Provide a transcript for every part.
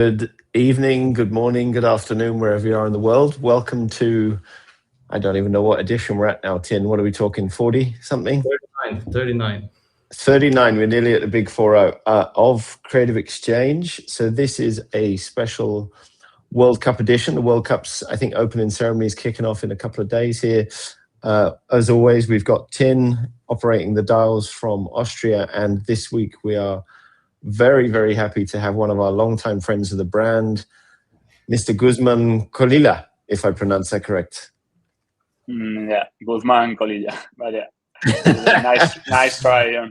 Good evening, good morning, good afternoon, wherever you are in the world. Welcome to, I don't even know what edition we're at now, Tin. What are we talking, 40 something? 39. 39, we're nearly at the big 40 of Creative Exchange. So this is a special World Cup edition. The World Cup's, I think, opening ceremony is kicking off in a couple of days here. As always, we've got Tin operating the dials from Austria, and this week we are very, very happy to have one of our longtime friends of the brand, Mr. Guzmán Colilla, if I pronounce that correct. Yeah, Guzmán Colilla. But yeah, nice try.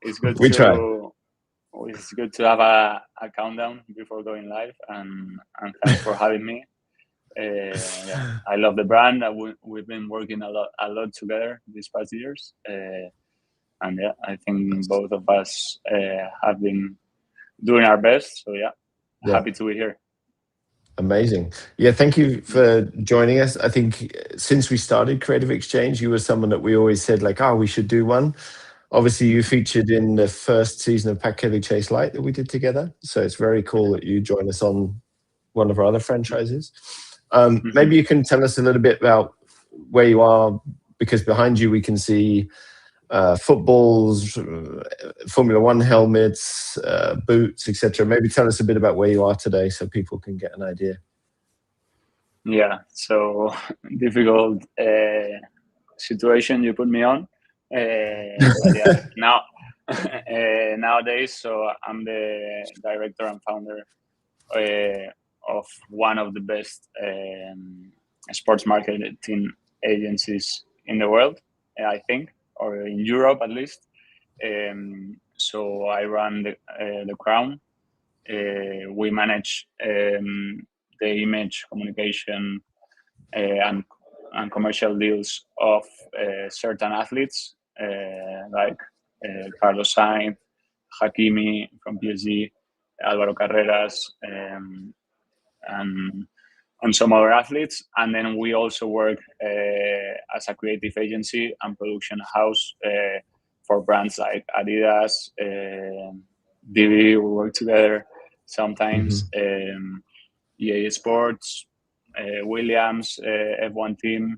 It's good It's good to have a countdown before going live, and thanks for having me. Yeah, I love the brand. We've been working a lot together these past years. And yeah, I think both of us have been doing our best. So yeah, happy to be here. Amazing. Yeah, thank you for joining us. I think since we started Creative Exchange, you were someone that we always said like, we should do one. Obviously, you featured in the first season of Pack Chase Light that we did together. So it's very cool that you join us on one of our other franchises. Maybe you can tell us a little bit about where you are, because behind you we can see footballs, Formula One helmets, boots, etc. Maybe tell us a bit about where you are today so people can get an idea. Yeah, so difficult situation you put me on. But yeah, nowadays, so I'm the director and founder of one of the best sports marketing agencies in the world, I think, or in Europe at least. So I run the Crown. We manage the image, communication, and commercial deals of certain athletes like Carlos Sainz, Hakimi from PSG, Álvaro Carreras, and some other athletes. And then we also work as a creative agency and production house for brands like Adidas, DB. We work together sometimes. EA Sports, Williams, F1 team.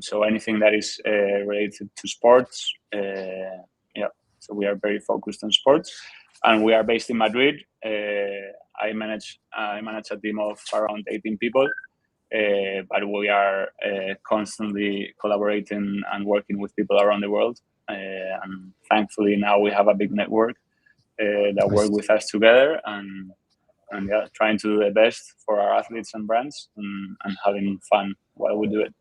So anything that is related to sports. So we are very focused on sports, and we are based in Madrid. I manage a team of around 18 people, but we are constantly collaborating and working with people around the world. And thankfully now we have a big network that work with us together, and yeah, trying to do the best for our athletes and brands, and having fun while we do it.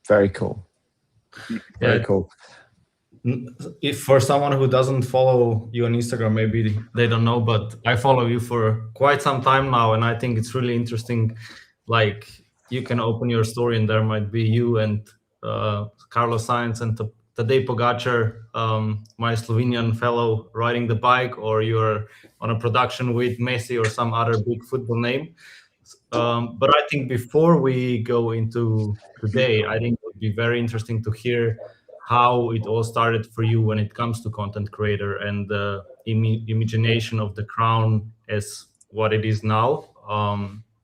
Very cool. Very cool. If for someone who doesn't follow you on Instagram, maybe they don't know, but I follow you for quite some time now, and I think it's really interesting. Like, you can open your story and there might be you and Carlos Sainz and Tadej Pogacar, my Slovenian fellow, riding the bike, or you're on a production with Messi or some other big football name. But I think before we go into today, I think it would be very interesting to hear how it all started for you when it comes to content creator and the imagination of the Crown as what it is now,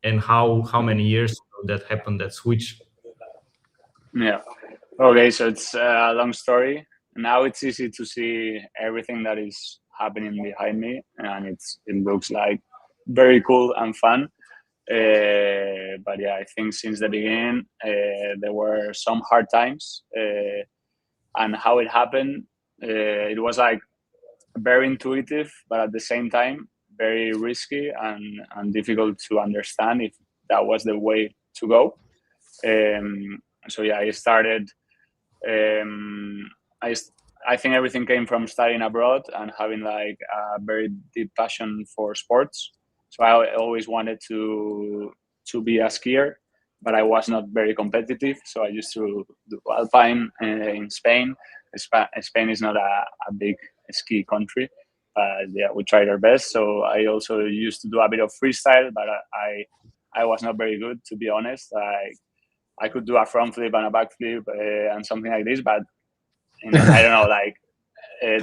and how many years that happened, that switch. Yeah. Okay, so it's a long story. Now it's easy to see everything that is happening behind me, and it looks like very cool and fun. But yeah, I think since the beginning there were some hard times, and how it happened, it was like very intuitive, but at the same time very risky and difficult to understand if that was the way to go. So yeah, I started. I think everything came from studying abroad and having like a very deep passion for sports. So I always wanted to be a skier, but I was not very competitive. So I used to do alpine in Spain. Spain is not a big ski country, but yeah, we tried our best. So I also used to do a bit of freestyle, but I was not very good, to be honest. I could do a front flip and a back flip and something like this, but I don't know, like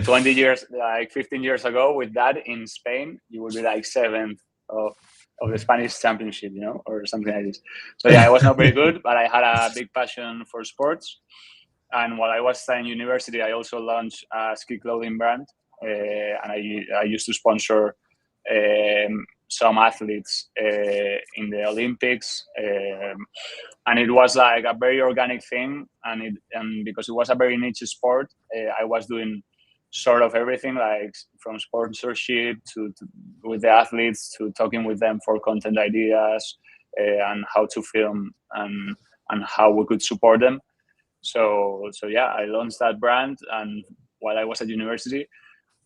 20 years, like 15 years ago, with that in Spain, you would be like seventh of the Spanish championship, or something like this. So yeah, I was not very good, but I had a big passion for sports. And while I was studying university, I also launched a ski clothing brand, and I used to sponsor some athletes in the Olympics, and it was like a very organic thing. And because it was a very niche sport, I was doing sort of everything, like from sponsorship to with the athletes, to talking with them for content ideas and how to film and how we could support them. So yeah, I launched that brand, and while I was at university.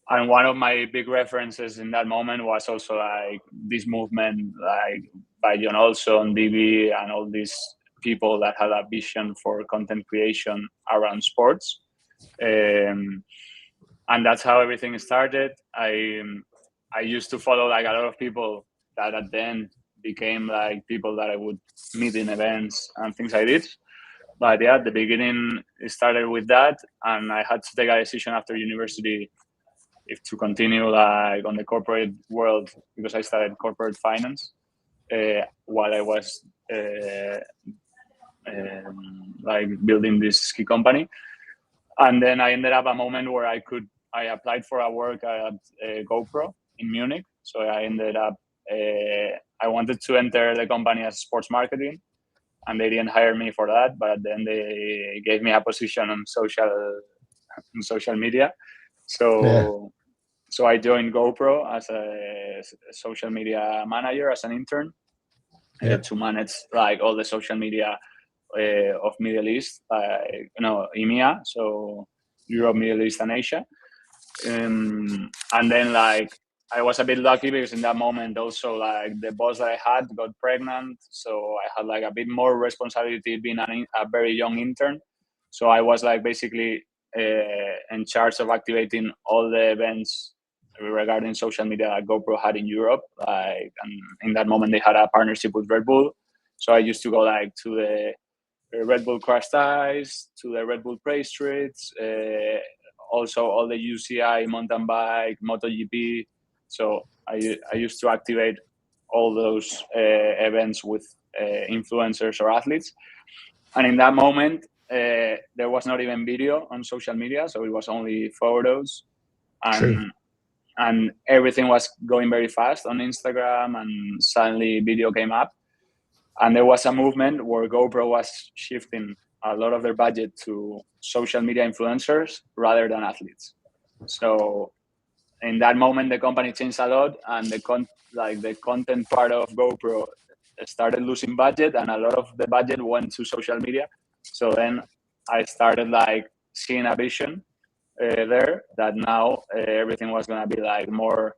And one of my big references in that moment was also like this movement, like by John Olson, DB, and all these people that had a vision for content creation around sports. And that's how everything started. I used to follow like a lot of people that at the end became like people that I would meet in events and things like this. But yeah, at the beginning, it started with that, and I had to take a decision after university if to continue like on the corporate world, because I studied corporate finance while I was like building this ski company. And then I ended up a moment where I applied for a work at GoPro in Munich. So I ended up, I wanted to enter the company as sports marketing, and they didn't hire me for that. But then they gave me a position on social media. So I joined GoPro as a social media manager, as an intern, to manage like all the social media of Middle East, EMEA, so Europe, Middle East, and Asia. And then like I was a bit lucky because in that moment also like the boss that I had got pregnant, so I had like a bit more responsibility being a very young intern. So I was like basically in charge of activating all the events regarding social media that GoPro had in Europe. Like, and in that moment they had a partnership with Red Bull, so I used to go like to the Red Bull Crashed Ice, to the Red Bull Praise Streets, also all the UCI mountain bike, MotoGP. So I used to activate all those events with influencers or athletes. And in that moment, there was not even video on social media, so it was only photos. And everything was going very fast on Instagram, and suddenly video came up. And there was a movement where GoPro was shifting a lot of their budget to social media influencers rather than athletes. So in that moment, the company changed a lot, and the content part of GoPro started losing budget, and a lot of the budget went to social media. So then I started like seeing a vision there that now everything was going to be like more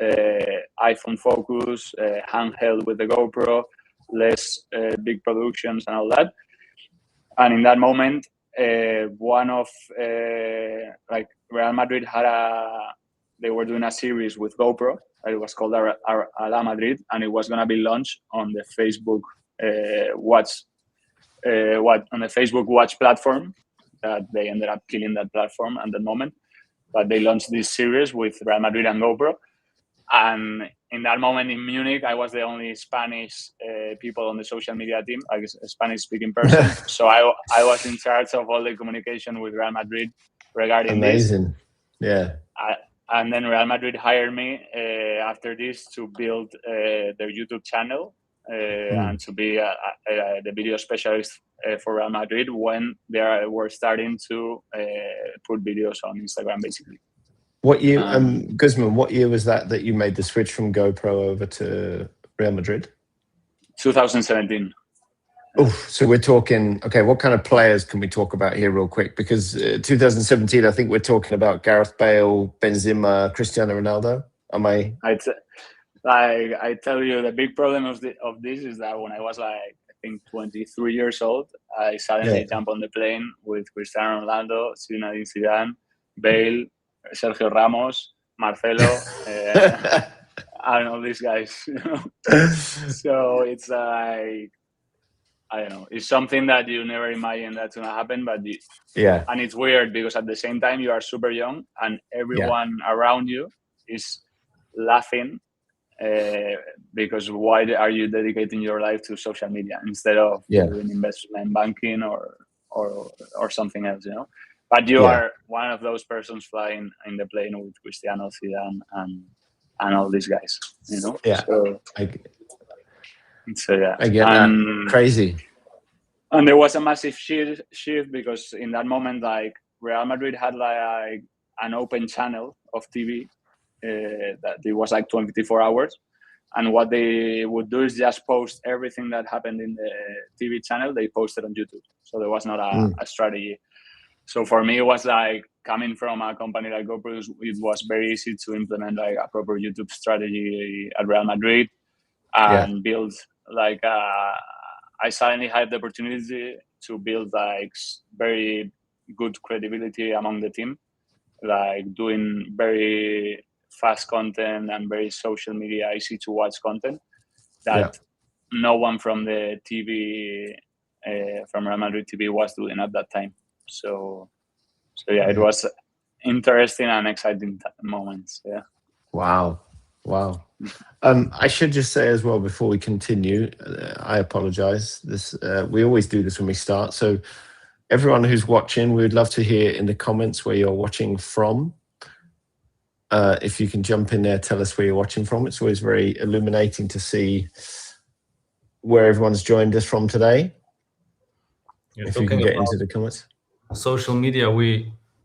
iPhone focus, handheld with the GoPro, less big productions and all that. And in that moment, one of like Real Madrid they were doing a series with GoPro. It was called Ala Madrid, and it was going to be launched on the Facebook on the Facebook Watch platform. That they ended up killing that platform at the moment, but they launched this series with Real Madrid and GoPro. And in that moment in Munich, I was the only Spanish people on the social media team, like a Spanish-speaking person. So I was in charge of all the communication with Real Madrid regarding this. Amazing. Yeah. And then Real Madrid hired me after this to build their YouTube channel and to be the video specialist for Real Madrid when they were starting to put videos on Instagram, basically. What year, Guzmán, what year was that you made the switch from GoPro over to Real Madrid? 2017. Oh, so we're talking, okay, what kind of players can we talk about here real quick? Because 2017, I think we're talking about Gareth Bale, Benzema, Cristiano Ronaldo. Am I? I tell you, the big problem of this is that when I was like, I think 23 years old, I suddenly jumped on the plane with Cristiano Ronaldo, Zinedine Zidane, Bale, Sergio Ramos, Marcelo, and all these guys. So it's like I don't know. It's something that you never imagine that's gonna happen, but Yeah. and it's weird because at the same time you are super young and everyone around you is laughing because why are you dedicating your life to social media instead of doing investment banking or something else, you know? But you are one of those persons flying in the plane with Cristiano, Zidane, and all these guys, you know? Yeah. So yeah. I get that. Crazy. And there was a massive shift because in that moment, like Real Madrid had like an open channel of TV that it was like 24 hours. And what they would do is just post everything that happened in the TV channel. They posted on YouTube. So there was not a strategy. So for me, it was like coming from a company like GoPro, it was very easy to implement like a proper YouTube strategy at Real Madrid and build like I suddenly had the opportunity to build like very good credibility among the team, like doing very fast content and very social media easy to watch content that no one from the TV from Real Madrid TV was doing at that time. So yeah, it was interesting and exciting moments. Yeah. Wow. I should just say as well before we continue, I apologize. We always do this when we start. So everyone who's watching, we would love to hear in the comments where you're watching from. If you can jump in there, tell us where you're watching from. It's always very illuminating to see where everyone's joined us from today. If you can get into the comments. Social media,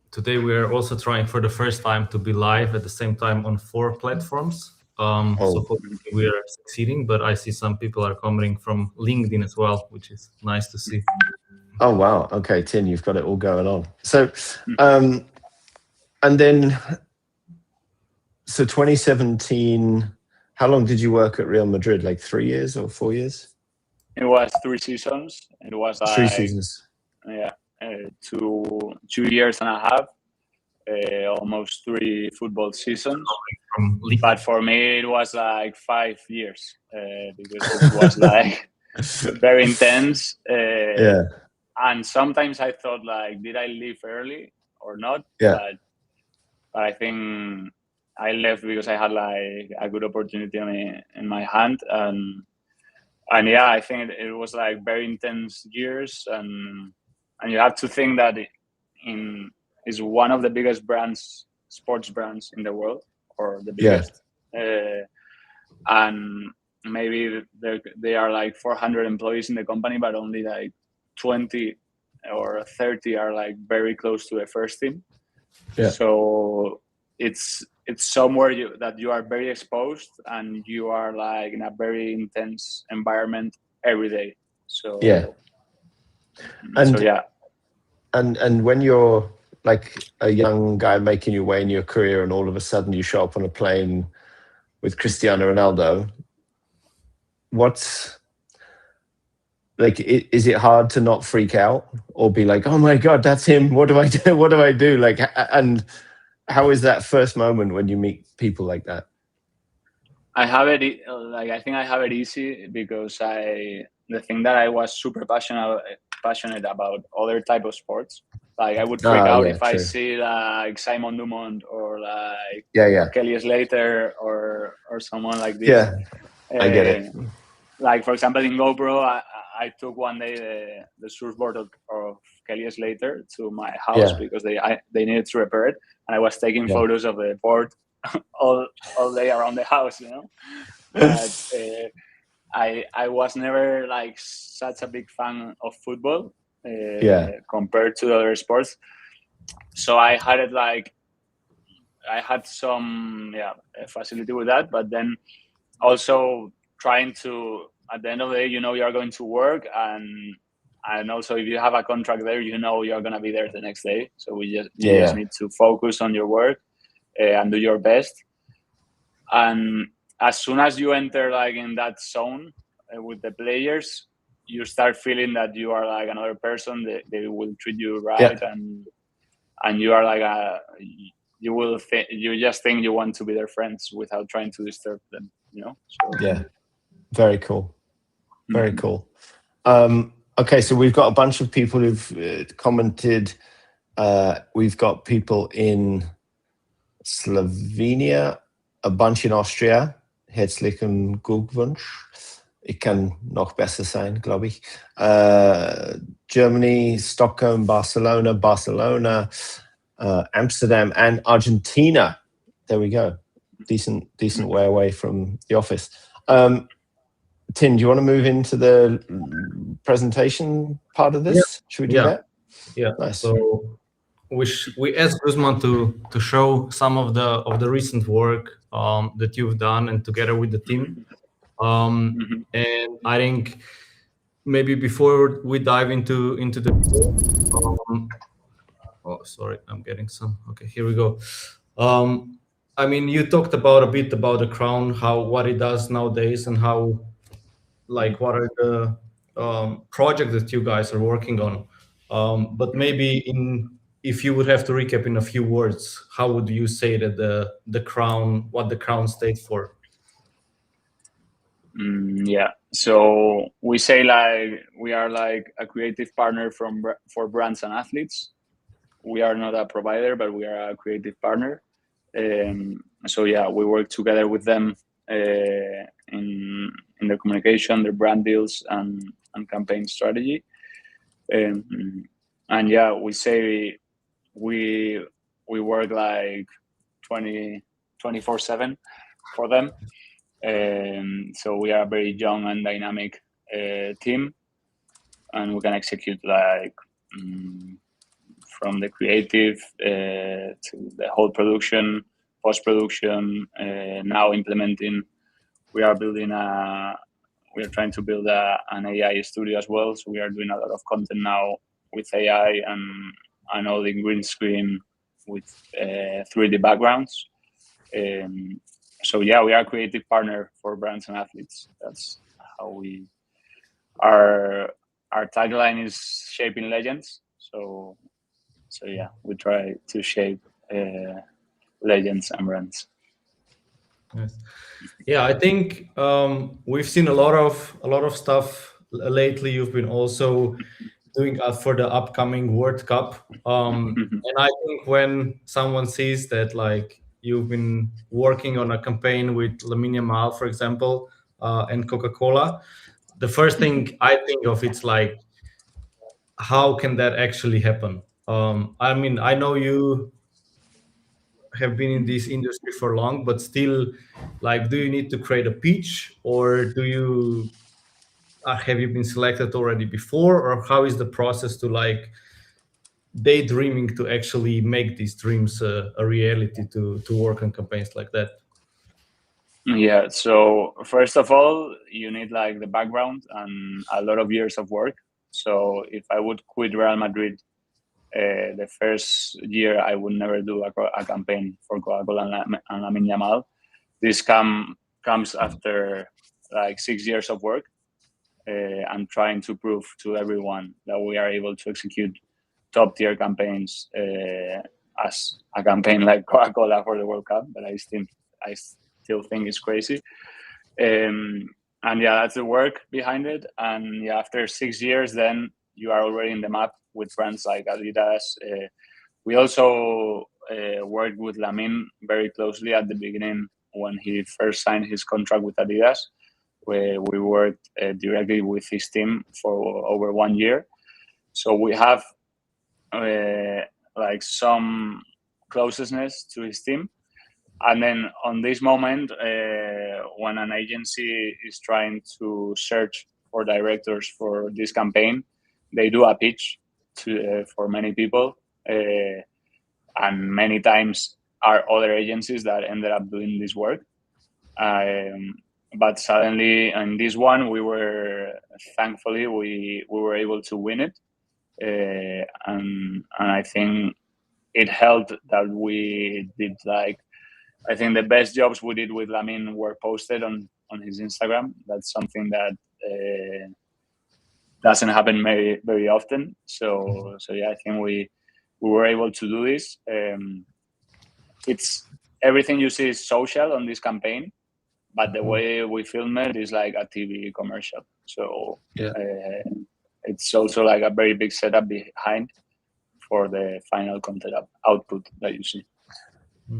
today we are also trying for the first time to be live at the same time on 4 platforms. So hopefully we are succeeding, but I see some people are coming from LinkedIn as well, which is nice to see. Oh, wow. Okay, Tin, you've got it all going on. So, and then, so 2017, how long did you work at Real Madrid? Like 3 years or 4 years? It was 3 seasons. It was like 3 seasons. Yeah, 2 years and a half. Almost 3 football seasons. But for me, it was like 5 years because it was like very intense. And sometimes I thought like, did I leave early or not? But I think I left because I had like a good opportunity in my hand. And yeah, I think it was like very intense years. And you have to think that is one of the biggest sports brands in the world, or the biggest. And maybe they are like 400 employees in the company, but only like 20 or 30 are like very close to the first team. So it's somewhere that you are very exposed and you are like in a very intense environment every day. So And when you're like a young guy making your way in your career and all of a sudden you show up on a plane with Cristiano Ronaldo, what's like, is it hard to not freak out or be like, oh my God, that's him. What do I do? What do I do? Like, and how is that first moment when you meet people like that? I think I have it easy because the thing that I was super passionate about other type of sports. Like I would freak out if I see like Simon Dumont or like Kelly Slater or someone like this. Yeah, I get it. Like for example, in GoPro, I took one day the surfboard of Kelly Slater to my house because they needed to repair it, and I was taking photos of the board all day around the house, you know. But I was never like such a big fan of football compared to other sports. So I had it like I had some facility with that, but then also trying to, at the end of the day, you know, you are going to work, and also if you have a contract there, you know, you're going to be there the next day. So you just need to focus on your work and do your best. And as soon as you enter like in that zone with the players, you start feeling that you are like another person. They will treat you right, and you are like you just think you want to be their friends without trying to disturb them, you know. So, very cool. Very cool. Okay, so we've got a bunch of people who've commented. We've got people in Slovenia, a bunch in Austria. Herzlichen Glückwunsch. Ich kann noch besser sein, glaube ich. Germany, Stockholm, Barcelona, Amsterdam, and Argentina. There we go. Decent way away from the office. Tim, do you want to move into the presentation part of this? Yeah. Should we do that? Yeah. Nice. So we asked Guzmán to show some of the recent work that you've done and together with the team. And I think maybe before we dive into the oh, sorry, I'm getting some. Okay, here we go. I mean, you talked a bit about the crown, what it does nowadays, and how, like, what are the projects that you guys are working on. But maybe if you would have to recap in a few words, how would you say that the crown, what the crown stands for? Yeah, so we say like we are like a creative partner for brands and athletes. We are not a provider, but we are a creative partner. So yeah, we work together with them in their communication, their brand deals, and campaign strategy. And yeah, we say we work like 24/7 for them. So we are a very young and dynamic team, and we can execute like from the creative to the whole production, post-production, now implementing. We are trying to build an AI studio as well. So we are doing a lot of content now with AI and all the green screen with 3D backgrounds. So yeah, we are a creative partner for brands and athletes. That's how we our tagline is shaping legends. So yeah, we try to shape legends and brands. Yes. Yeah, I think we've seen a lot of stuff lately. You've been also doing for the upcoming World Cup, and I think when someone sees that, like, you've been working on a campaign with Lamine Yamal, for example, and Coca-Cola, the first thing I think of, it's like, how can that actually happen? I mean, I know you have been in this industry for long, but still, like, do you need to create a pitch, or do you have you been selected already before, or how is the process to, like, daydreaming to actually make these dreams a reality, to work on campaigns like that? Yeah, so first of all, you need like the background and a lot of years of work. So if I would quit Real Madrid the first year, I would never do a campaign for Coca-Cola and Lamine Yamal. This comes after like 6 years of work and trying to prove to everyone that we are able to execute top tier campaigns as a campaign like Coca-Cola for the World Cup. But I still think it's crazy. And yeah, that's the work behind it. And yeah, after 6 years, then you are already in the map with brands like Adidas. We also worked with Lamine very closely at the beginning when he first signed his contract with Adidas, where we worked directly with his team for over 1 year. So we have like some closeness to his team. And then on this moment, when an agency is trying to search for directors for this campaign, they do a pitch for many people. And many times are other agencies that ended up doing this work. But suddenly in this one, thankfully, we were able to win it. And I think it helped that we did I think the best jobs we did with Lamine were posted on his Instagram. That's something that doesn't happen very, very often. So yeah, I think we were able to do this. It's everything you see is social on this campaign. but the way we film it is like a TV commercial. So it's also like a very big setup behind for the final content output that you see.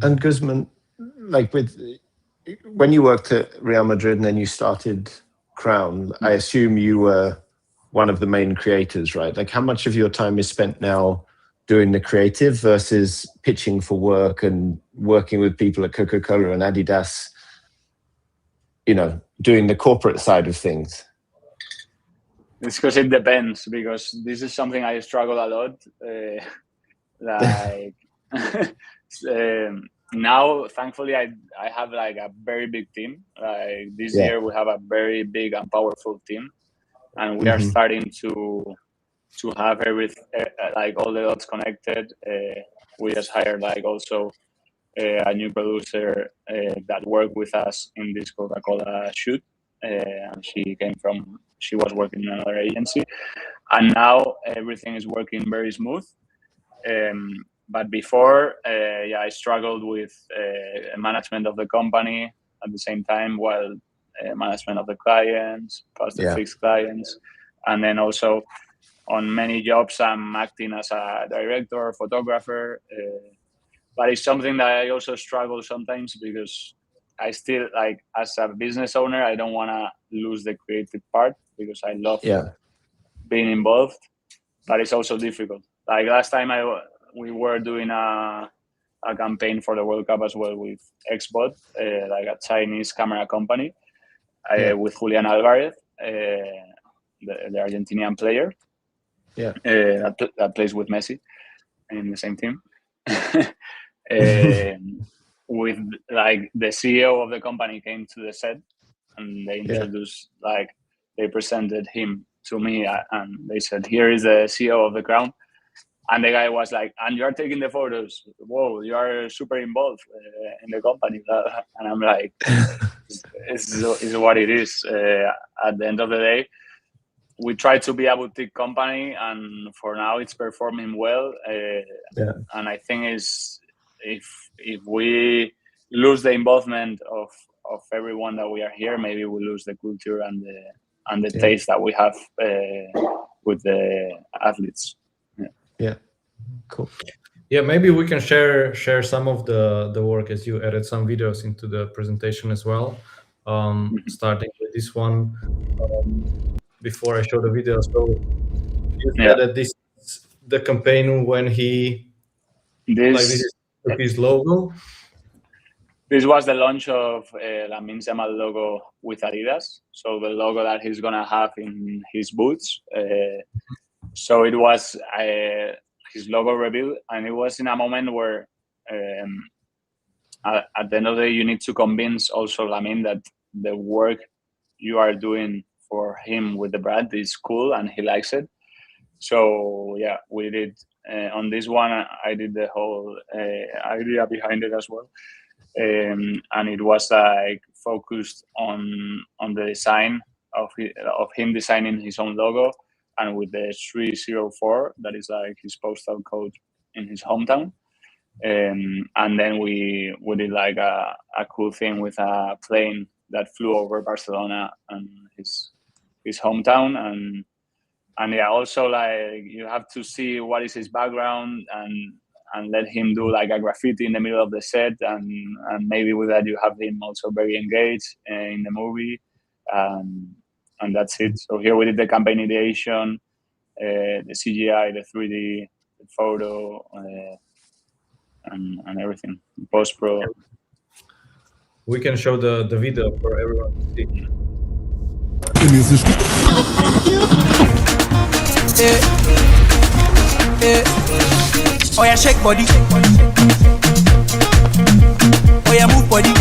And Guzmán, like when you worked at Real Madrid and then you started Crown, I assume you were one of the main creators, right? Like, how much of your time is spent now doing the creative versus pitching for work and working with people at Coca-Cola and Adidas, you know, doing the corporate side of things? It's because it depends, because this is something I struggle a lot. Now, thankfully, I have like a very big team. Like this year, we have a very big and powerful team, and we are starting to have everything, like all the dots connected. We just hired like also a new producer that worked with us in this Coca-Cola shoot, and she was working in another agency, and now everything is working very smooth. But before, I struggled with management of the company at the same time, while management of the clients, plus the fixed clients, and then also on many jobs I'm acting as a director, photographer. But it's something that I also struggle sometimes, because I still, like, as a business owner, I don't want to lose the creative part, because I love being involved, but it's also difficult. Like last time we were doing a campaign for the World Cup as well with Xbot, like a Chinese camera company, with Julian Alvarez, the Argentinian player, that plays with Messi in the same team. With like the CEO of the company came to the set, and they introduced, like, they presented him to me, and they said, "Here is the CEO of the Crown." And the guy was like, "And you are taking the photos? Whoa, you are super involved in the company." And I'm like, it's what it is. At the end of the day, we try to be a boutique company, and for now it's performing well. And I think if we lose the involvement of everyone that we are here, maybe we lose the culture and the taste that we have with the athletes. Yeah, cool. Yeah, maybe we can share some of the work, as you added some videos into the presentation as well. Starting with this one, before I show the video. So you said that this is the campaign when this is his logo. This was the launch of Lamine Yamal logo with Adidas. So the logo that he's gonna have in his boots. So it was his logo reveal, and it was in a moment where at the end of the day, you need to convince also Lamine that the work you are doing for him with the brand is cool and he likes it. So yeah, we did on this one. I did the whole idea behind it as well, and it was like focused on the design of him designing his own logo, and with the 304, that is like his postal code in his hometown. And then we did like a cool thing with a plane that flew over Barcelona and his hometown, and yeah, also like you have to see what is his background and let him do like a graffiti in the middle of the set, and maybe with that you have him also very engaged in the movie, and that's it. So here we did the campaign ideation, the CGI, the 3D, the photo, and everything, post pro. We can show the video for everyone to see. Oh yeah, shake body. Oh yeah, move body.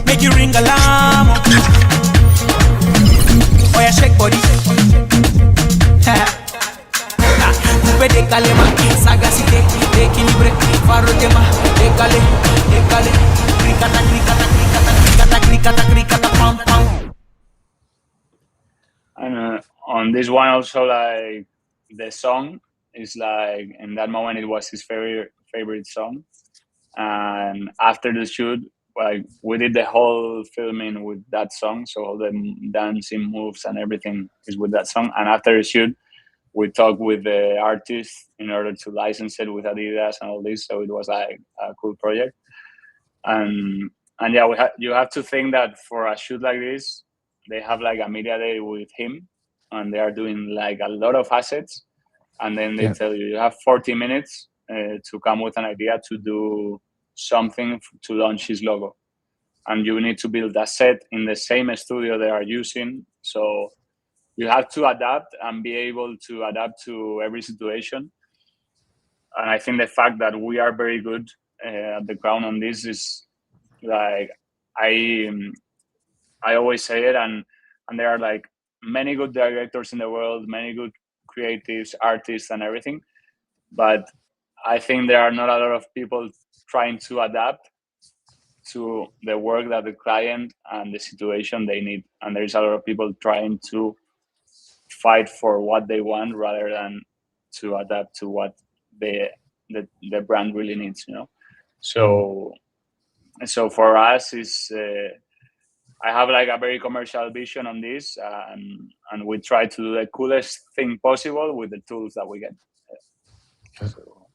Make you ring alarm. Oh yeah, shake body. Coupe de calema, sagacité, équilibré, faro tema, décalé, cricata, pam pam. And on this one also, like, the song is like, in that moment it was his favorite song, and after the shoot like we did the whole filming with that song, so all the dancing moves and everything is with that song. And after the shoot, we talked with the artist in order to license it with Adidas and all this. So it was like a cool project. And yeah, you have to think that for a shoot like this, they have like a media day with him, and they are doing like a lot of assets, and then they tell you have 40 minutes to come with an idea to do something to launch his logo, and you need to build a set in the same studio they are using. So you have to adapt and be able to adapt to every situation. And I think the fact that we are very good at the ground on this is like, I always say it, and there are like many good directors in the world, many good creatives, artists and everything, but I think there are not a lot of people trying to adapt to the work that the client and the situation they need. And there's a lot of people trying to fight for what they want rather than to adapt to what the brand really needs, you know. So for us is I have like a very commercial vision on this, and we try to do the coolest thing possible with the tools that we get. So.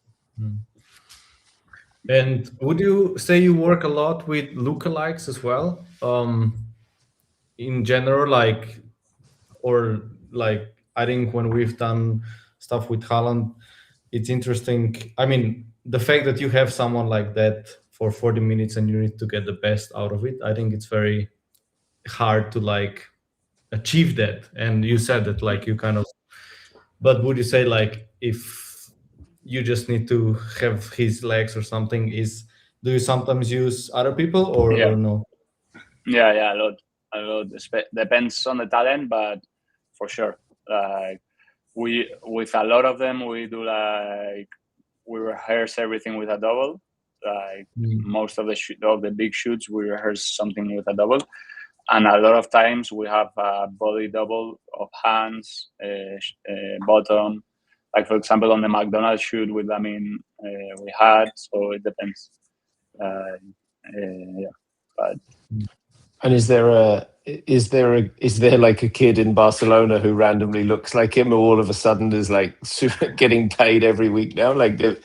And would you say you work a lot with lookalikes as well? In general, like, or like, I think when we've done stuff with Haaland, it's interesting. I mean, the fact that you have someone like that for 40 minutes and you need to get the best out of it, I think it's very hard to like achieve that. And you said that like you kind of, but would you say like if you just need to have his legs or something, do you sometimes use other people or no? Yeah, a lot. Depends on the talent, but for sure, like with a lot of them, we do like we rehearse everything with a double. Like most of the big shoots, we rehearse something with a double, and a lot of times we have a body double of hands, bottom. Like for example, on the McDonald's shoot with we had. So it depends. Yeah, but. And is there like a kid in Barcelona who randomly looks like him, or all of a sudden is like getting paid every week now? Like the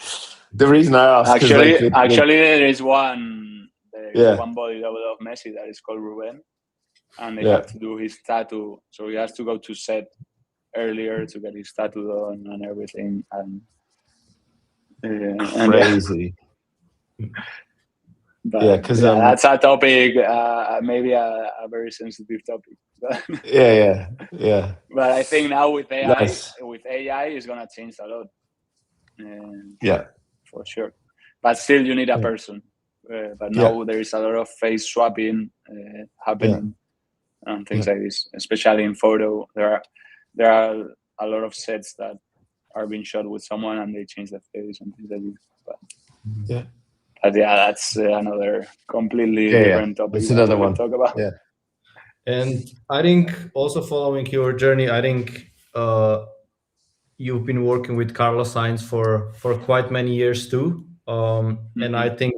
reason I ask actually there is one body double of Messi that is called Ruben, and they have to do his tattoo, so he has to go to set earlier to get his tattoo done and everything, and crazy. But, because that's a topic, maybe a very sensitive topic. yeah. But I think now with AI, it's gonna change a lot. For sure. But still, you need a person. But now there is a lot of face swapping happening and things like this. Especially in photo, there are a lot of sets that are being shot with someone and they change the face and things like this. But, But that's another completely different topic. It's another one. Talk about. Yeah. And I think also following your journey, I think you've been working with Carlos Sainz for quite many years too. And I think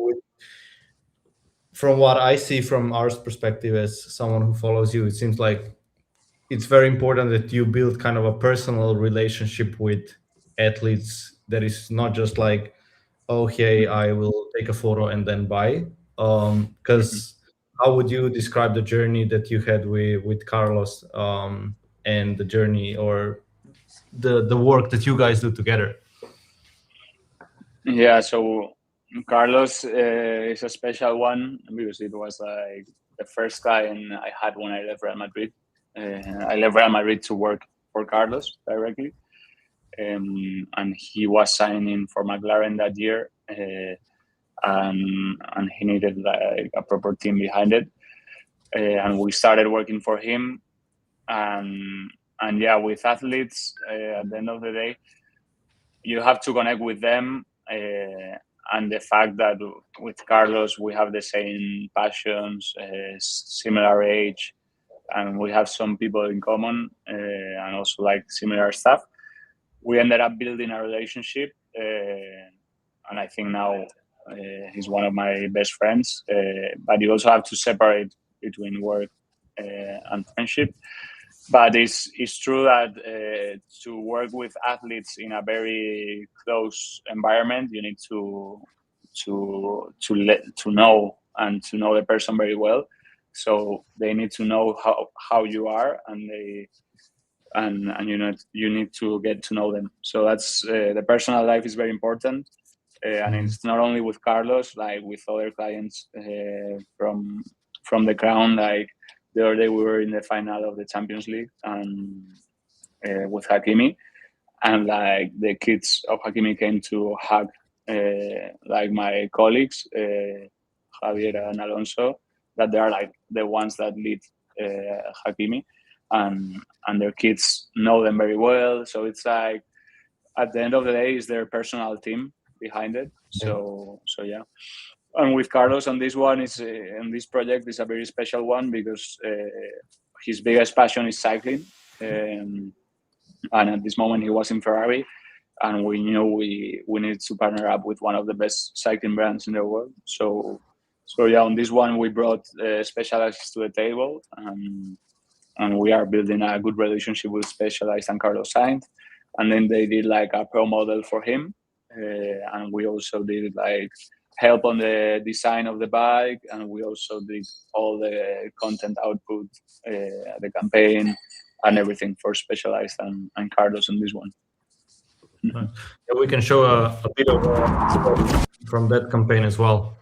from what I see from our perspective as someone who follows you, it seems like it's very important that you build kind of a personal relationship with athletes that is not just like, okay, I will take a photo and then buy. Because how would you describe the journey that you had with Carlos and the journey or the work that you guys do together? Yeah, so Carlos is a special one because it was like the first client I had when I left Real Madrid. I left Real Madrid to work for Carlos directly. And he was signing for McLaren that year, and he needed like a proper team behind it, and we started working for him. And with athletes, at the end of the day, you have to connect with them, and the fact that with Carlos we have the same passions, similar age, and we have some people in common, and also like similar stuff. We ended up building a relationship, and I think now he's one of my best friends. But you also have to separate between work and friendship. But it's true that to work with athletes in a very close environment, you need to know and to know the person very well. So they need to know how you are, and you need to get to know them. So that's the personal life is very important, and it's not only with Carlos, like with other clients from the Crown. Like the other day, we were in the final of the Champions League and with Hakimi, and like the kids of Hakimi came to hug like my colleagues, Javier and Alonso, that they are like the ones that lead Hakimi, and their kids know them very well. So it's like at the end of the day, it's their personal team behind it. So yeah. And with Carlos on this one, in this project is a very special one because his biggest passion is cycling, and at this moment he was in Ferrari, and we knew we needed to partner up with one of the best cycling brands in the world. So yeah, on this one we brought Specialized to the table, and we are building a good relationship with Specialized and Carlos Sainz. And then they did like a pro model for him, and we also did like help on the design of the bike, and we also did all the content output, the campaign, and everything for Specialized and Carlos on this one. Yeah, we can show a bit of from that campaign as well.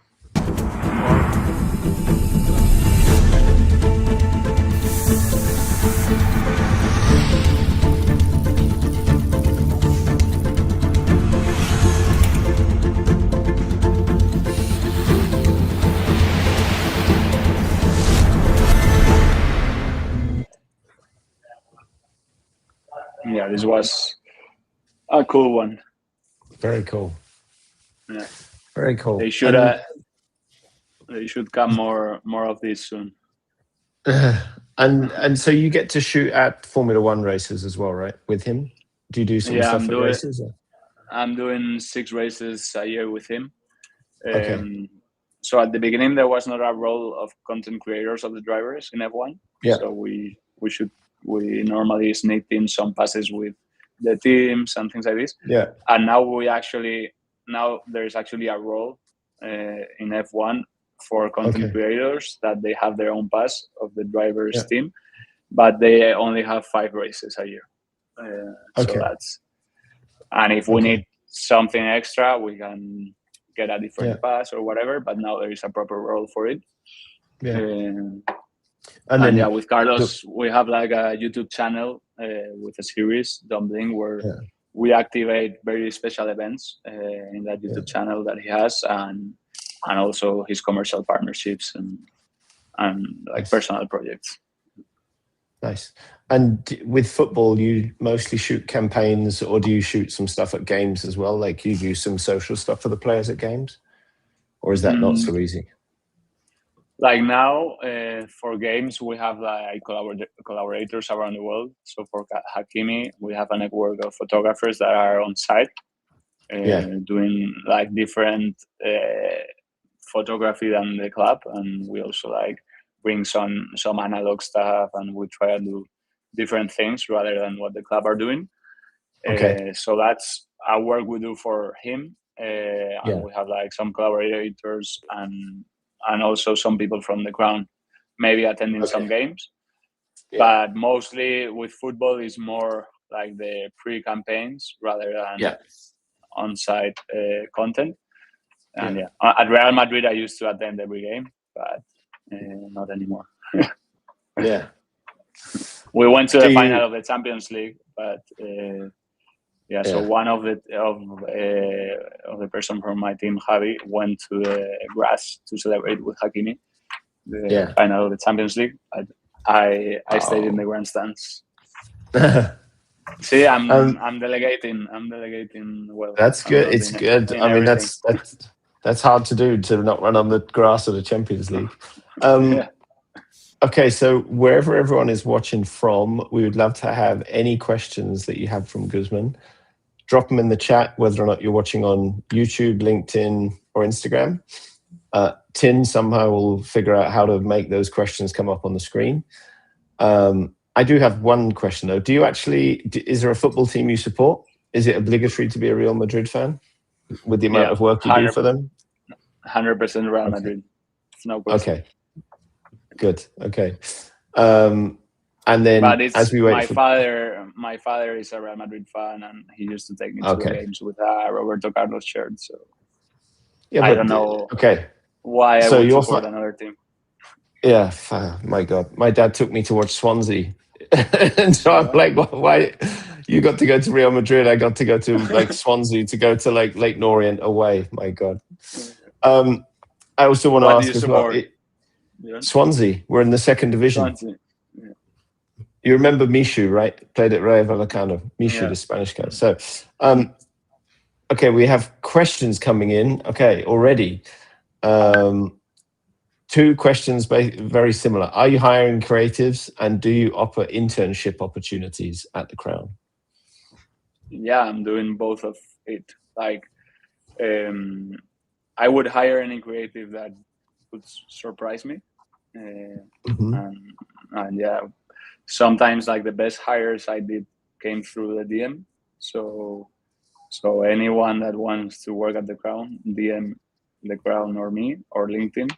Yeah, this was a cool one. Very cool. Yeah, very cool. They should come more of this soon. And so you get to shoot at Formula One races as well, right? With him, do you do some stuff at races? Or? I'm doing 6 races a year with him. Okay. So at the beginning, there was not a role of content creators of the drivers in F1. Yeah. So we normally sneak in some passes with the teams and things like this. Yeah. And now there's actually a role in F1 for content creators that they have their own pass of the drivers team, but they only have 5 races a year. So that's, and if we need something extra, we can get a different pass or whatever, but now there is a proper role for it. And then with Carlos, we have like a YouTube channel with a series, Dumpling, where we activate very special events in that YouTube channel that he has, and also his commercial partnerships and like personal projects. Nice. And with football, you mostly shoot campaigns, or do you shoot some stuff at games as well? Like you do some social stuff for the players at games, or is that not so easy? Like now, for games, we have like collaborators around the world. So for Hakimi, we have a network of photographers that are on site doing like different photography than the club, and we also like bring some analog stuff, and we try to do different things rather than what the club are doing. So that's our work we do for him, and we have like some collaborators and also some people from the ground maybe attending some games. But mostly with football is more like the pre-campaigns rather than on-site content. And at Real Madrid, I used to attend every game, but not anymore. We went to the final of the Champions League, but so one of the person from my team, Javi, went to the grass to celebrate with Hakimi, the final of the Champions League. I stayed in the grandstands. See, I'm delegating. I'm delegating well. That's good. It's good. I mean, that's hard to do, to not run on the grass of the Champions League. Okay, so wherever everyone is watching from, we would love to have any questions that you have from Guzmán. Drop them in the chat, whether or not you're watching on YouTube, LinkedIn, or Instagram. Tin somehow will figure out how to make those questions come up on the screen. I do have one question though. Is there a football team you support? Is it obligatory to be a Real Madrid fan with the amount of work you do for them? 100% Real Madrid. No question. Okay. Good. Okay. And then but it's as we wait my father is a Real Madrid fan, and he used to take me to the games with a Roberto Carlos shirt. So I don't know why I would support another team. Yeah, my God. My dad took me to watch Swansea. And so I'm like, why? You got to go to Real Madrid. I got to go to like Swansea to go to like Leyton Orient away. My God. I also want to ask as well. Swansea. We're in the second division. Yeah. You remember Michu, right? Played at Rayo Vallecano. Michu, the Spanish guy. So, okay, we have questions coming in. Okay, already. Two questions, very similar. Are you hiring creatives, and do you offer internship opportunities at the Crown? Yeah, I'm doing both of it. Like, I would hire any creative that would surprise me. And yeah, sometimes like the best hires I did came through the DM. So anyone that wants to work at the Crown, DM the Crown or me or LinkedIn.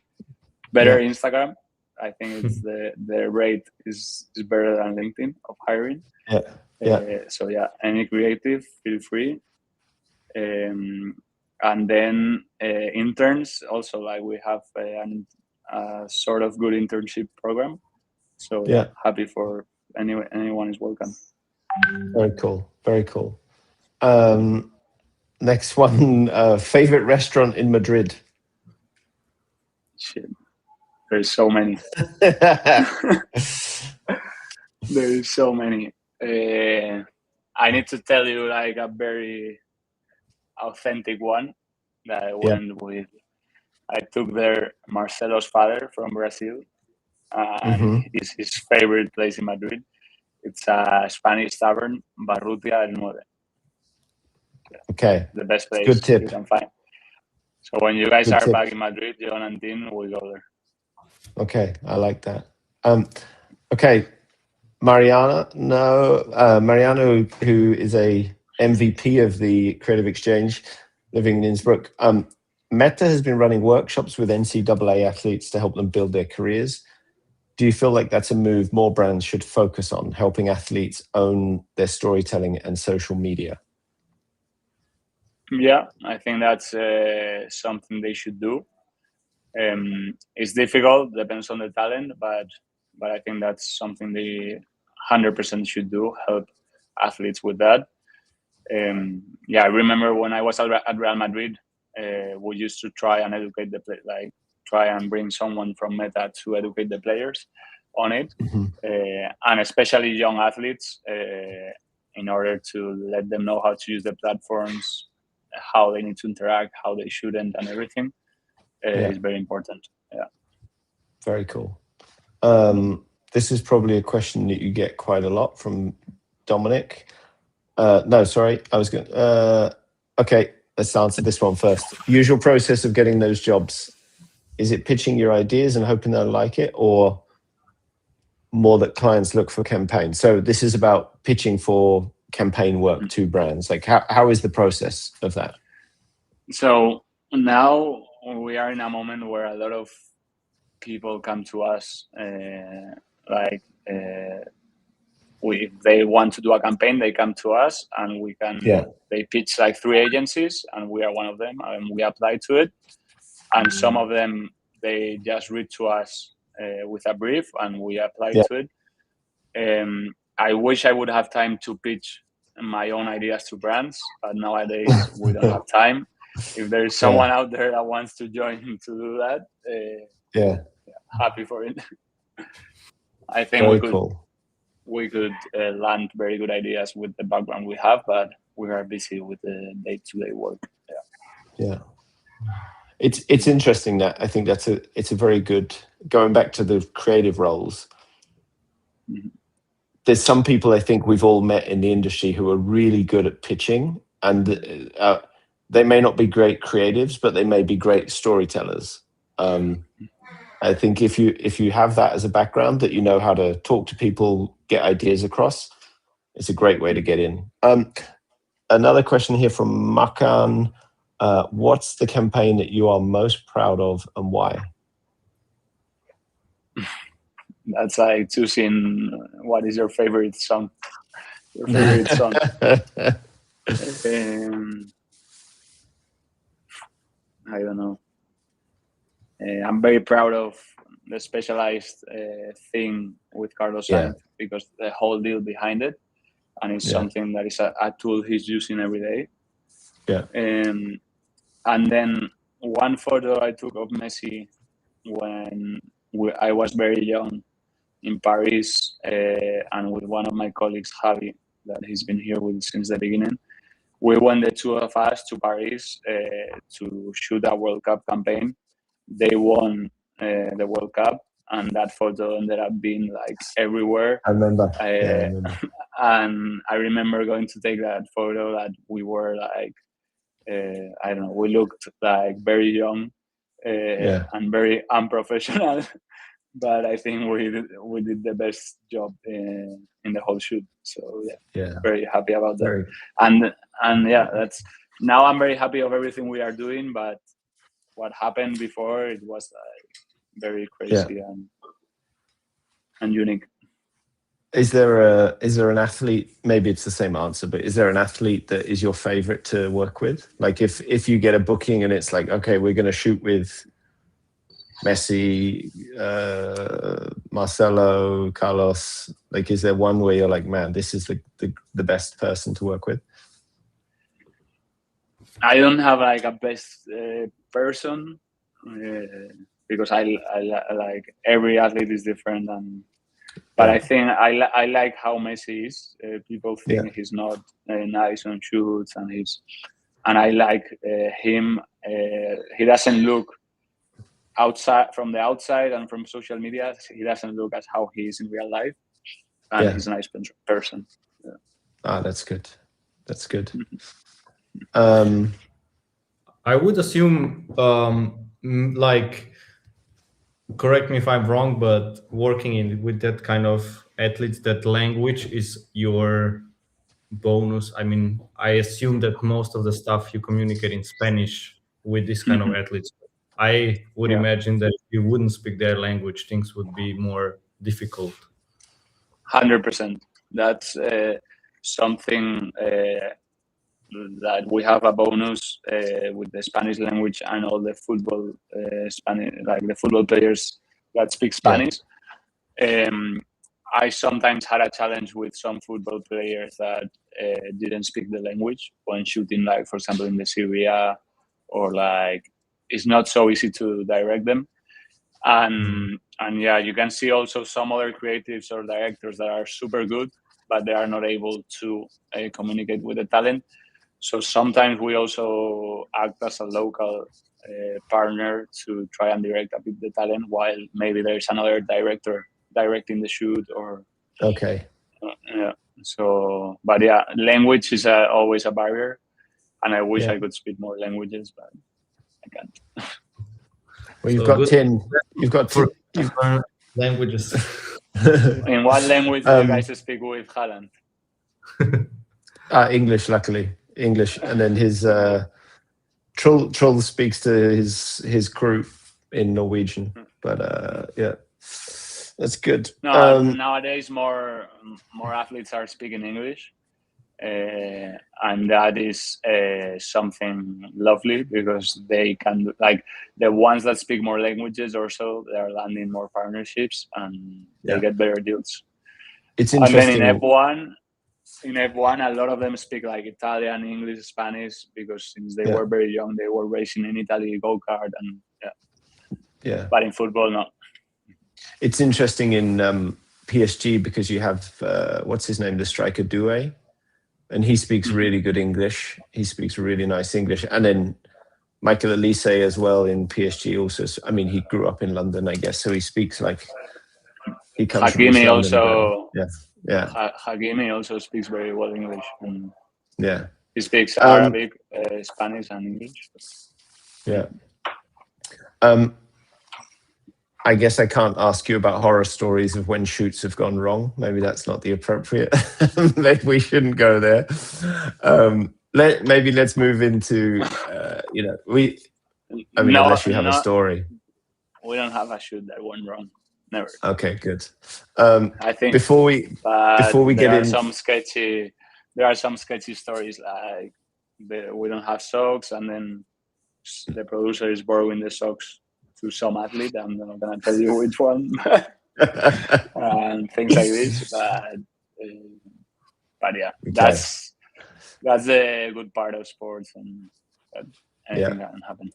Better Instagram. I think it's the rate is better than LinkedIn of hiring. So yeah, any creative, feel free. And then interns also, like we have a sort of good internship program. So happy for anyone is welcome. Very cool. Very cool. Next one, favorite restaurant in Madrid? Shit. There's so many. There's so many. I need to tell you like a very authentic one that I went with. I took there Marcelo's father from Brazil, and it's his favorite place in Madrid. It's a Spanish tavern, Barrutia del Nueve. Okay. The best place Good tip. you can find. So when you guys are back in Madrid, John and Tin, we go there. Okay, I like that. Okay, Mariano, who is a MVP of the Creative Exchange, living in Innsbruck. Meta has been running workshops with NCAA athletes to help them build their careers. Do you feel like that's a move more brands should focus on, helping athletes own their storytelling and social media? Yeah, I think that's something they should do. It's difficult, depends on the talent, but I think that's something they 100% should do, help athletes with that. I remember when I was at Real Madrid, we used to try and educate try and bring someone from Meta to educate the players on it, and especially young athletes, in order to let them know how to use the platforms, how they need to interact, how they shouldn't, and everything. Is very important. Yeah. Very cool. This is probably a question that you get quite a lot from Dominic. No, sorry. I was going okay, let's answer this one first. Usual process of getting those jobs. Is it pitching your ideas and hoping they'll like it, or more that clients look for campaigns? So this is about pitching for campaign work to brands. Like how is the process of that? So now we are in a moment where a lot of people come to us, if they want to do a campaign, they come to us and we can, they pitch like 3 agencies and we are one of them, and we apply to it. And some of them, they just read to us with a brief and we apply to it. I wish I would have time to pitch my own ideas to brands, but nowadays we don't have time. If there is someone out there that wants to join to do that, happy for it. I think we could land very good ideas with the background we have, but we are busy with the day-to-day work. Yeah. It's interesting that I think it's a very good, going back to the creative roles. There's some people I think we've all met in the industry who are really good at pitching, and they may not be great creatives, but they may be great storytellers. I think if you have that as a background, that you know how to talk to people, get ideas across, it's a great way to get in. Another question here from Makan. What's the campaign that you are most proud of and why? That's like choosing what is your favorite song. Your favorite song. I don't know. I'm very proud of the specialized thing with Carlos Sainz, because the whole deal behind it, and it's something that is a tool he's using every day. Yeah. And then one photo I took of Messi when I was very young in Paris, and with one of my colleagues, Javi, that he's been here with since the beginning. We went, the two of us, to Paris to shoot a World Cup campaign. They won the World Cup, and that photo ended up being like everywhere. I remember. And I remember going to take that photo, that we were like, I don't know, we looked like very young and very unprofessional. But I think we did the best job in the whole shoot. So very happy about that. And yeah, that's, now I'm very happy of everything we are doing. But what happened before, it was like very crazy and unique. Is there an athlete? Maybe it's the same answer, but is there an athlete that is your favorite to work with? Like if you get a booking and it's like, okay, we're going to shoot with Messi, Marcelo, Carlos, like, is there one where you're like, man, this is the best person to work with? I don't have like a best person, because I like, every athlete is different, but I think I like how Messi is. People think he's not nice on shoots, and I like him. He doesn't look outside, from the outside and from social media, he doesn't look as how he is in real life, and he's a nice person. That's good. That's good. I would assume, like, correct me if I'm wrong, but working with that kind of athletes, that language is your bonus. I mean, I assume that most of the stuff you communicate in Spanish with this kind of athletes. I would imagine that if you wouldn't speak their language, things would be more difficult. 100%. That's something that we have a bonus with the Spanish language and all the football Spanish, like the football players that speak Spanish. I sometimes had a challenge with some football players that didn't speak the language when shooting, like, for example, in the Serie A, or like, it's not so easy to direct them. And you can see also some other creatives or directors that are super good, but they are not able to communicate with the talent. So sometimes we also act as a local partner to try and direct a bit the talent, while maybe there's another director directing the shoot, or So, but language is always a barrier, and I wish I could speak more languages, but I can't. Well, you've got 10. You've got 10 languages. In what language do you guys speak with Haaland? English, luckily. English. And then his Troll speaks to his crew in Norwegian. But that's good. No, nowadays more athletes are speaking English. And that is something lovely, because they can, like, the ones that speak more languages also, they are landing more partnerships, and they get better deals. It's interesting. And then in F1, a lot of them speak like Italian, English, Spanish, because since they were very young, they were racing in Italy, go-kart, and but in football, no. It's interesting in PSG, because you have what's his name, the striker Doué. And he speaks really good English. He speaks really nice English. And then Michael Elise as well in PSG also. I mean, he grew up in London, I guess. So he speaks like he comes from London. Also, Hakimi also speaks very well English. And He speaks Arabic, Spanish, and English. Yeah. I guess I can't ask you about horror stories of when shoots have gone wrong. Maybe that's not the appropriate. Maybe we shouldn't go there. Maybe let's move into unless you have a story. We don't have a shoot that went wrong. Never. Okay, good. I think before we get in, there are some sketchy stories like we don't have socks, and then the producer is borrowing the socks to some athlete. I'm not gonna tell you which one, and things like this. But yeah, okay. that's the good part of sports, and anything can happen.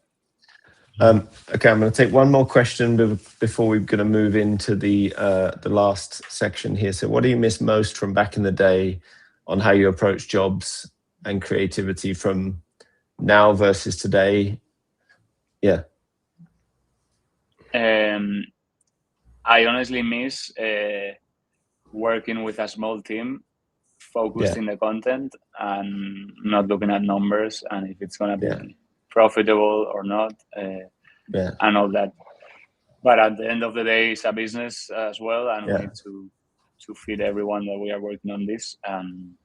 Okay, I'm going to take one more question before we're going to move into the last section here. So, what do you miss most from back in the day on how you approach jobs and creativity from now versus today? Yeah. I honestly miss working with a small team, focused in the content and not looking at numbers and if it's going to be profitable or not, and all that. But at the end of the day, it's a business as well, and we need to feed everyone that we are working on this, and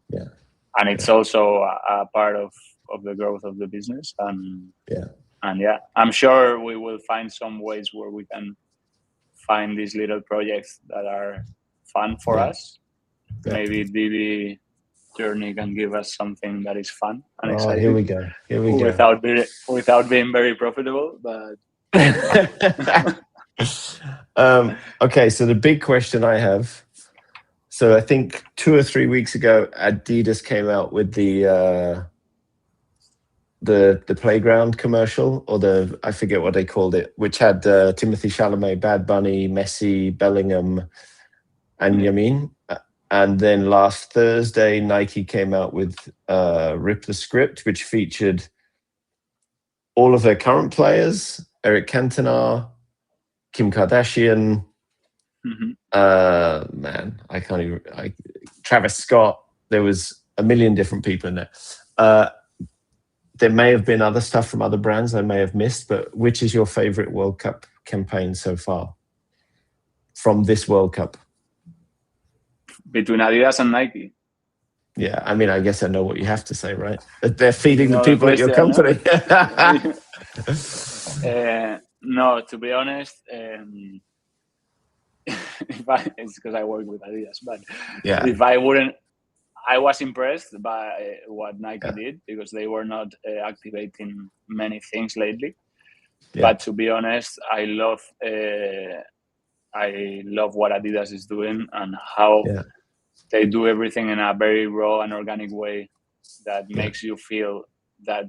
it's also a part of the growth of the business, and I'm sure we will find some ways where we can find these little projects that are fun for us. Maybe DB journey can give us something that is fun and exciting. Here we go. Without being very profitable, but okay. So the big question I have. So I think 2 or 3 weeks ago, Adidas came out with the playground commercial, or I forget what they called it, which had Timothy Chalamet, Bad Bunny, Messi, Bellingham, and Yamin. And then last Thursday, Nike came out with Rip the Script, which featured all of their current players, Eric Cantona, Kim Kardashian, Travis Scott. There was a million different people in there. There may have been other stuff from other brands I may have missed, but which is your favorite World Cup campaign so far from this World Cup? Between Adidas and Nike. Yeah, I mean, I guess I know what you have to say, right? They're feeding the people at your company. No, to be honest, it's because I work with Adidas, but if I wouldn't, I was impressed by what Nike did, because they were not activating many things lately. But to be honest, I love what Adidas is doing and how they do everything in a very raw and organic way that makes you feel that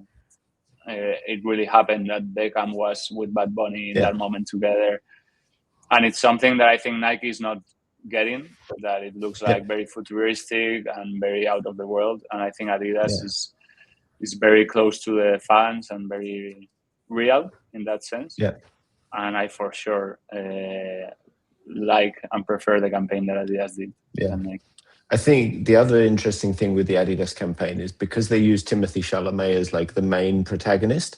it really happened, that Beckham was with Bad Bunny in that moment together. And it's something that I think Nike is not getting, that it looks like very futuristic and very out of the world. And I think Adidas is very close to the fans and very real in that sense. And I for sure like and prefer the campaign that Adidas did. I think the other interesting thing with the Adidas campaign is because they use Timothy Chalamet as like the main protagonist,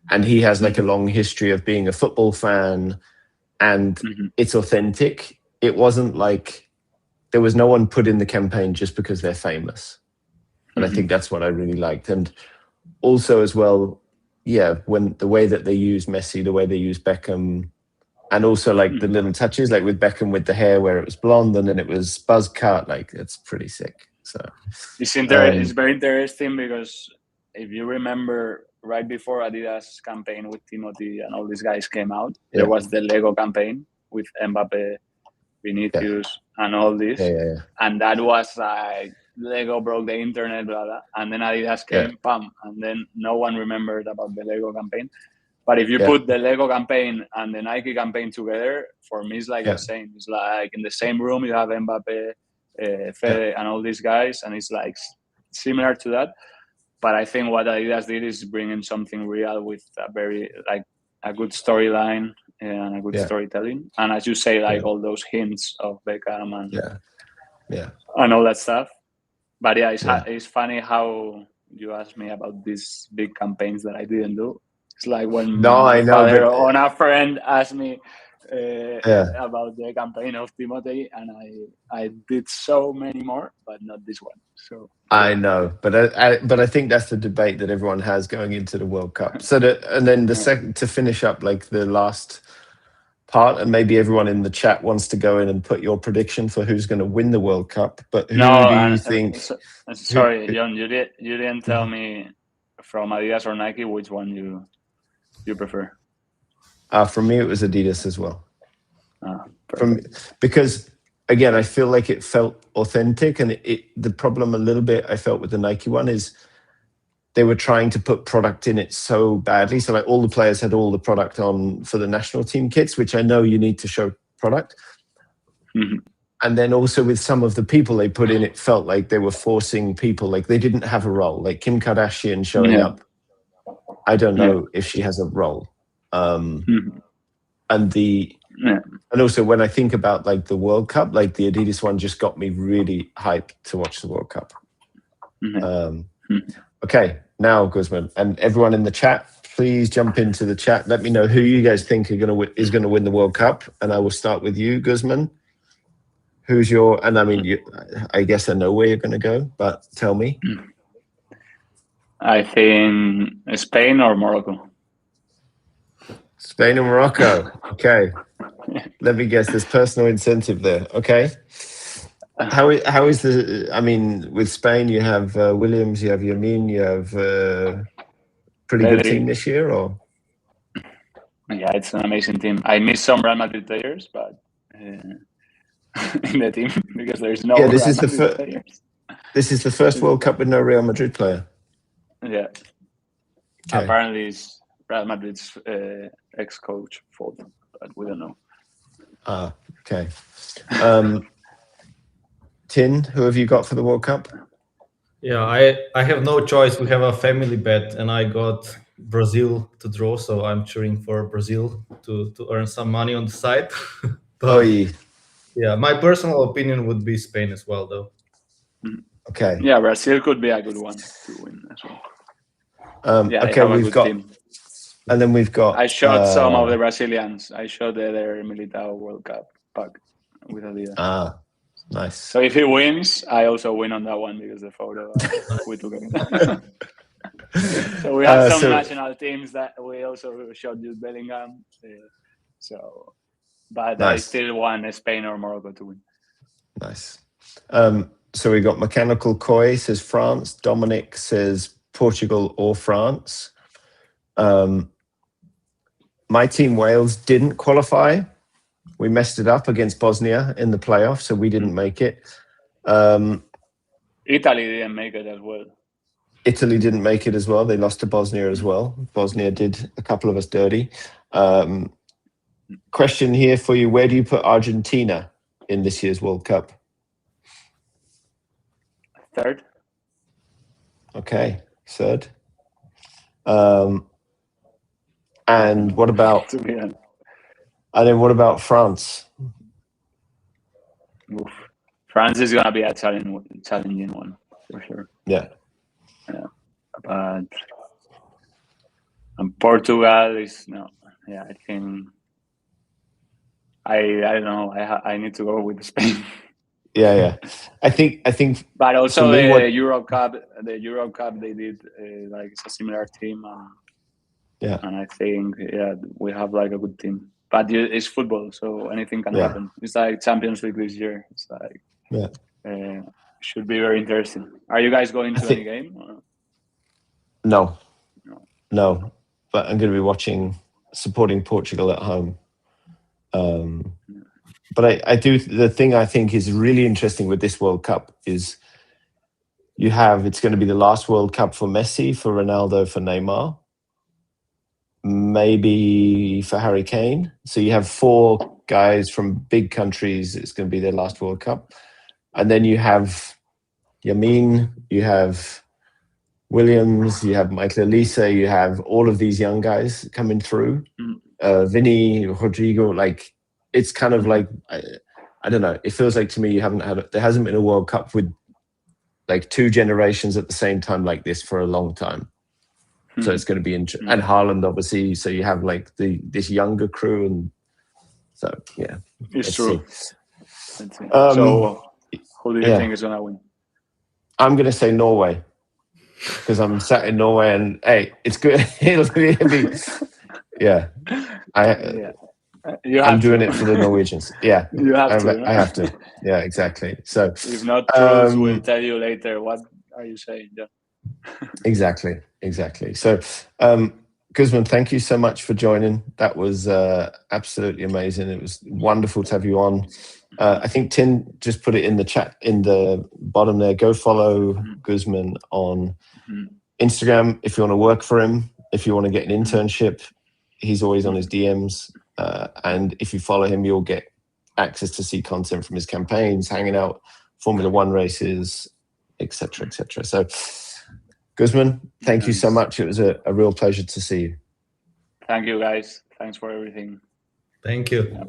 and he has like a long history of being a football fan, and it's authentic. It wasn't like there was no one put in the campaign just because they're famous. And I think that's what I really liked. And also as well, when the way that they use Messi, the way they use Beckham, and also like the little touches, like with Beckham with the hair where it was blonde and then it was buzz cut, like it's pretty sick. So it's very interesting, because if you remember right before Adidas campaign with Timothy and all these guys came out, there was the Lego campaign with Mbappe, Vinicius, and all this. And that was like Lego broke the internet, blah, blah. And then Adidas came, and then no one remembered about the Lego campaign. But if you put the Lego campaign and the Nike campaign together, for me, it's like the same. It's like in the same room, you have Mbappe, Fede, and all these guys, and it's like similar to that. But I think what Adidas did is bringing something real with a very, like, a good storyline and a good storytelling. And as you say, like all those hints of Beckham and and all that stuff. But it's funny how you asked me about these big campaigns that I didn't do. It's like when I know, father but or a friend asked me yeah. about the campaign of Timothy, and I did so many more, but not this one. So I know, but I think that's the debate that everyone has going into the World Cup. So and then the second, to finish up like the last part, and maybe everyone in the chat wants to go in and put your prediction for who's going to win the World Cup. But who do you think? Sorry, John, you didn't tell me from Adidas or Nike which one you prefer. For me, it was Adidas as well. Because again, I feel like it felt authentic, and the problem a little bit I felt with the Nike one is they were trying to put product in it so badly. So like all the players had all the product on for the national team kits, which I know you need to show product. Mm-hmm. And then also with some of the people they put in, it felt like they were forcing people, like they didn't have a role. Like Kim Kardashian showing up, I don't know if she has a role. And also when I think about like the World Cup, like the Adidas one just got me really hyped to watch the World Cup. Okay, now Guzmán and everyone in the chat, please jump into the chat. Let me know who you guys think is going to win the World Cup, and I will start with you, Guzmán. Who's your? And I mean, I guess I know where you're going to go, but tell me. I think Spain or Morocco. Spain and Morocco. Okay. Let me guess. There's personal incentive there. Okay. How is the? I mean, with Spain, you have Williams, you have Yamin, you have pretty good team this year, or? Yeah, it's an amazing team. I miss some Real Madrid players, but in the team because there's no. Yeah, this is the first World Cup with no Real Madrid player. Yeah. Okay. Apparently, it's Real Madrid's ex-coach fault, but we don't know. Okay. Tin, who have you got for the World Cup? Yeah, I have no choice. We have a family bet, and I got Brazil to draw, so I'm cheering for Brazil to earn some money on the side. But yeah, my personal opinion would be Spain as well, though. Okay. Yeah, Brazil could be a good one to win as well. Okay, we've got team. And then we've got. I showed some of the Brazilians. I showed their Militao World Cup pack with Adidas. Nice. So if he wins, I also win on that one because the photo we took it. So we have some national teams that we also showed Jude Bellingham. But nice. I still want Spain or Morocco to win. Nice. So we got Mechanical Koi says France. Dominic says Portugal or France. My team Wales didn't qualify. We messed it up against Bosnia in the playoffs, so we didn't make it. Italy didn't make it as well. Italy didn't make it as well. They lost to Bosnia as well. Bosnia did a couple of us dirty. Question here for you. Where do you put Argentina in this year's World Cup? Third. Okay, third. And what about... And then what about France? Oof. France is going to be a challenging one, for sure. Yeah. But and Portugal is no. Yeah, I think I don't know. I need to go with Spain. Yeah. I think. But also the Euro Cup. The Euro Cup they did like it's a similar team. Yeah. And I think we have like a good team. But it's football, so anything can happen. It's like Champions League this year. It's like should be very interesting. Are you guys going to any game? Or? No. But I'm going to be supporting Portugal at home. But I do. The thing I think is really interesting with this World Cup is it's going to be the last World Cup for Messi, for Ronaldo, for Neymar. Maybe for Harry Kane. So you have 4 guys from big countries. It's going to be their last World Cup. And then you have Yamin, you have Williams, you have Michael Elise, you have all of these young guys coming through. Vinny, Rodrigo, like it's kind of like, I don't know. It feels like to me there hasn't been a World Cup with like 2 generations at the same time like this for a long time. So it's going to be interesting. And Haaland, obviously, so you have like this younger crew, and so yeah, it's true. Let's see. So who do you think is going to win? I'm going to say Norway, because I'm sat in Norway, and hey, it's good. It'll be, I'm doing it for the Norwegians. Yeah, you have to. I have to. Yeah, exactly. So if not, Truls will tell you later what are you saying. Yeah. Exactly. So, Guzmán, thank you so much for joining. That was absolutely amazing. It was wonderful to have you on. I think Tin just put it in the chat in the bottom there. Go follow Guzmán on Instagram if you want to work for him. If you want to get an internship, he's always on his DMs. And if you follow him, you'll get access to see content from his campaigns, hanging out, Formula One races, etc., etc. So, Guzmán, thank you so much. It was a real pleasure to see you. Thank you, guys. Thanks for everything. Thank you.